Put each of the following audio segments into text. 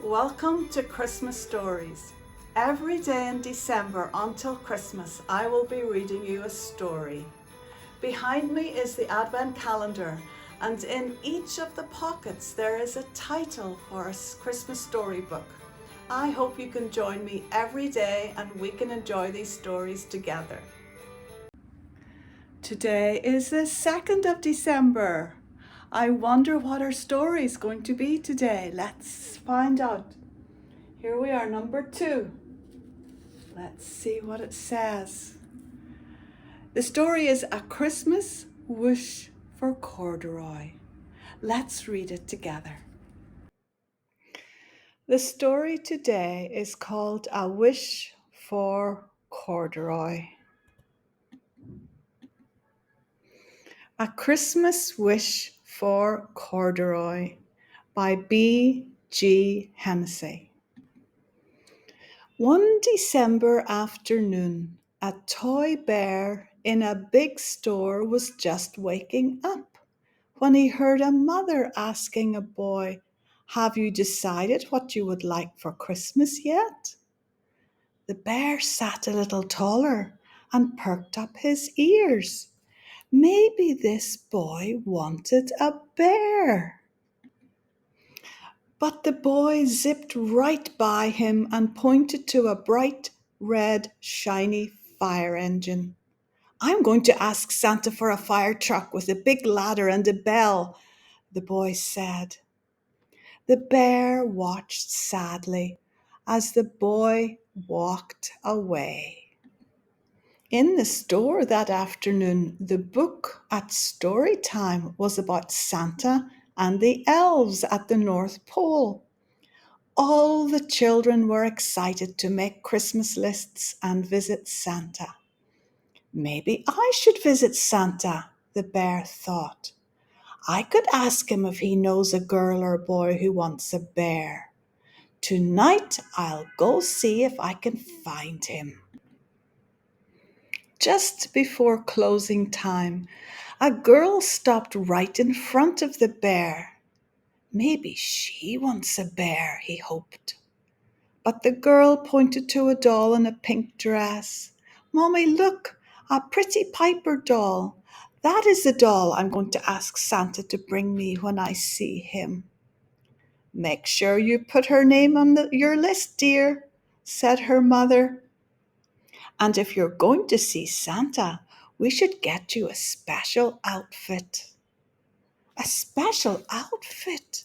Welcome to Christmas Stories. Every day in December until Christmas, I will be reading you a story. Behind me is the Advent calendar, and in each of the pockets there is a title for a Christmas storybook. I hope you can join me every day and we can enjoy these stories together. Today is the 2nd of December. I wonder what our story is going to be today. Let's find out. Here we are, number 2. Let's see what it says. The story is A Christmas Wish for Corduroy. Let's read it together. The story today is called A Wish for Corduroy. A Christmas Wish for Corduroy by B. G. Hennessy. One December afternoon, a toy bear in a big store was just waking up when he heard a mother asking a boy, "Have you decided what you would like for Christmas yet?" The bear sat a little taller and perked up his ears. Maybe this boy wanted a bear. But the boy zipped right by him and pointed to a bright, red, shiny fire engine. "I'm going to ask Santa for a fire truck with a big ladder and a bell," the boy said. The bear watched sadly as the boy walked away. In the store that afternoon, the book at story time was about Santa and the elves at the North Pole. All the children were excited to make Christmas lists and visit Santa. Maybe I should visit Santa, the bear thought. I could ask him if he knows a girl or boy who wants a bear. Tonight I'll go see if I can find him. Just before closing time, a girl stopped right in front of the bear. Maybe she wants a bear, he hoped. But the girl pointed to a doll in a pink dress. "Mommy, look, a pretty Piper doll. That is the doll I'm going to ask Santa to bring me when I see him." "Make sure you put her name on your list, dear," said her mother. "And if you're going to see Santa, we should get you a special outfit." A special outfit?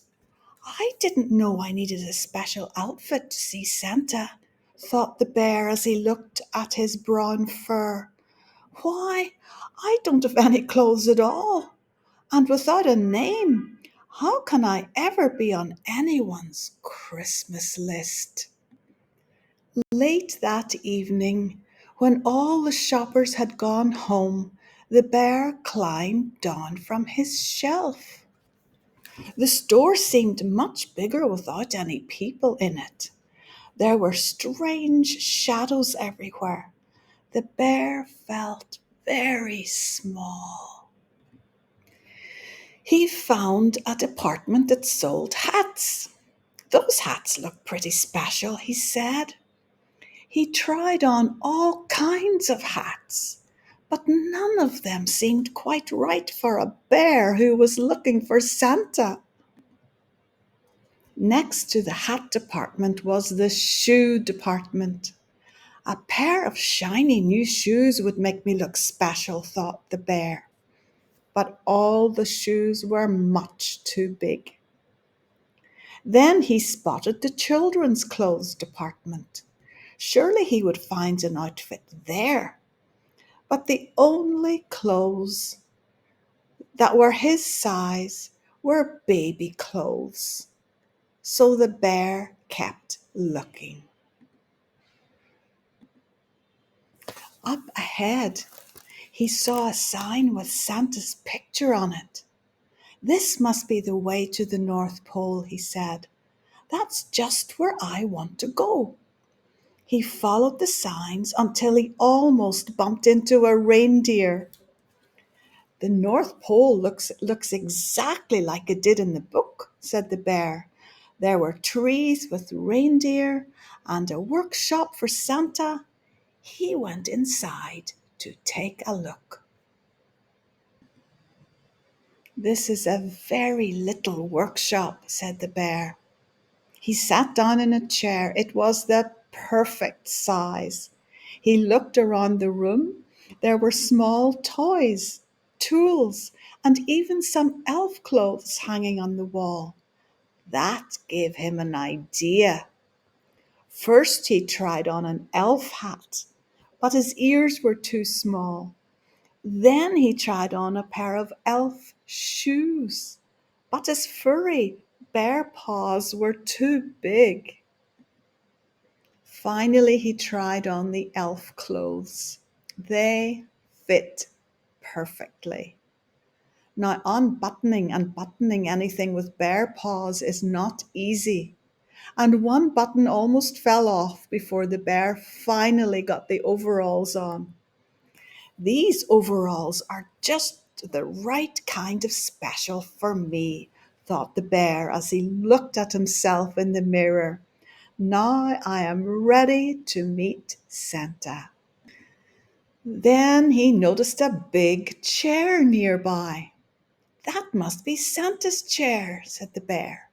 I didn't know I needed a special outfit to see Santa, thought the bear as he looked at his brown fur. Why, I don't have any clothes at all, and without a name, how can I ever be on anyone's Christmas list? Late that evening, when all the shoppers had gone home, the bear climbed down from his shelf. The store seemed much bigger without any people in it. There were strange shadows everywhere. The bear felt very small. He found a department that sold hats. "Those hats look pretty special," he said. He tried on all kinds of hats, but none of them seemed quite right for a bear who was looking for Santa. Next to the hat department was the shoe department. "A pair of shiny new shoes would make me look special," thought the bear. But all the shoes were much too big. Then he spotted the children's clothes department. Surely he would find an outfit there. But the only clothes that were his size were baby clothes. So the bear kept looking. Up ahead, he saw a sign with Santa's picture on it. "This must be the way to the North Pole," he said. "That's just where I want to go." He followed the signs until he almost bumped into a reindeer. "The North Pole looks exactly like it did in the book," said the bear. There were trees with reindeer and a workshop for Santa. He went inside to take a look. "This is a very little workshop," said the bear. He sat down in a chair. It was the perfect size. He looked around the room. There were small toys, tools, and even some elf clothes hanging on the wall. That gave him an idea. First, he tried on an elf hat, but his ears were too small. Then he tried on a pair of elf shoes, but his furry bear paws were too big. Finally, he tried on the elf clothes. They fit perfectly. Now, unbuttoning and buttoning anything with bare paws is not easy, and one button almost fell off before the bear finally got the overalls on. "These overalls are just the right kind of special for me," thought the bear as he looked at himself in the mirror. "Now I am ready to meet Santa." Then he noticed a big chair nearby. "That must be Santa's chair," said the bear.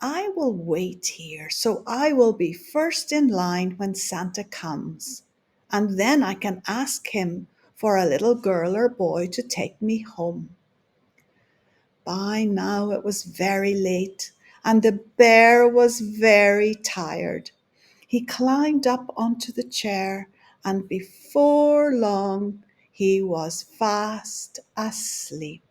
"I will wait here so I will be first in line when Santa comes, and then I can ask him for a little girl or boy to take me home." By now it was very late, and the bear was very tired. He climbed up onto the chair, and before long he was fast asleep.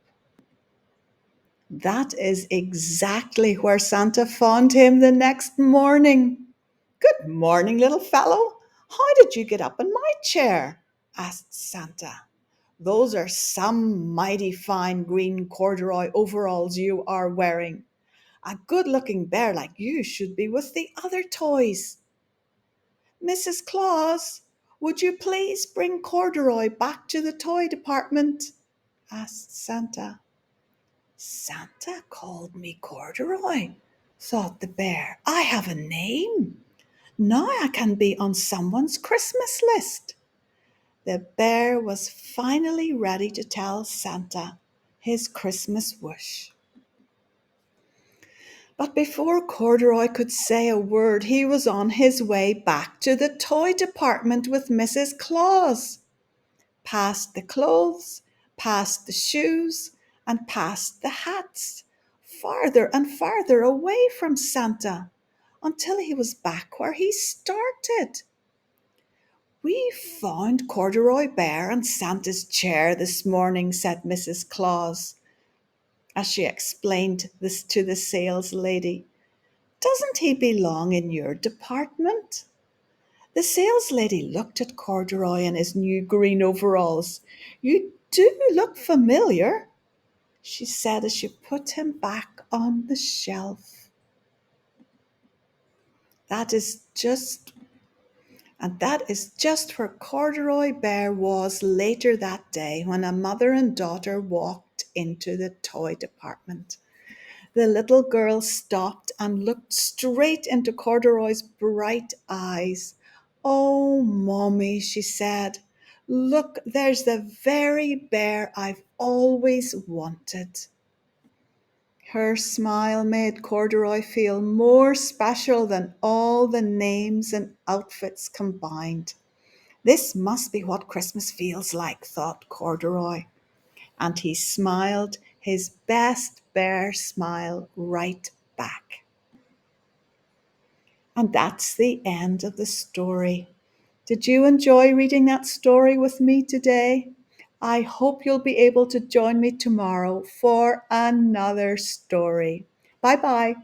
That is exactly where Santa found him the next morning. "Good morning, little fellow. How did you get up in my chair?" asked Santa. "Those are some mighty fine green corduroy overalls you are wearing. A good-looking bear like you should be with the other toys." "Mrs. Claus, would you please bring Corduroy back to the toy department?" asked Santa. "Santa called me Corduroy," thought the bear. "I have a name. Now I can be on someone's Christmas list." The bear was finally ready to tell Santa his Christmas wish. But before Corduroy could say a word, he was on his way back to the toy department with Mrs. Claus. Past the clothes, past the shoes, and past the hats, farther and farther away from Santa, until he was back where he started. "We found Corduroy Bear and Santa's chair this morning," said Mrs. Claus, as she explained this to the sales lady. "Doesn't he belong in your department?" The sales lady looked at Corduroy in his new green overalls. "You do look familiar," she said as she put him back on the shelf. That is just And that is just where Corduroy Bear was later that day when a mother and daughter walked into the toy department. The little girl stopped and looked straight into Corduroy's bright eyes. "Oh, Mommy," she said, "look, there's the very bear I've always wanted." Her smile made Corduroy feel more special than all the names and outfits combined. "This must be what Christmas feels like," thought Corduroy, and he smiled his best bear smile right back. And that's the end of the story. Did you enjoy reading that story with me today? I hope you'll be able to join me tomorrow for another story. Bye bye.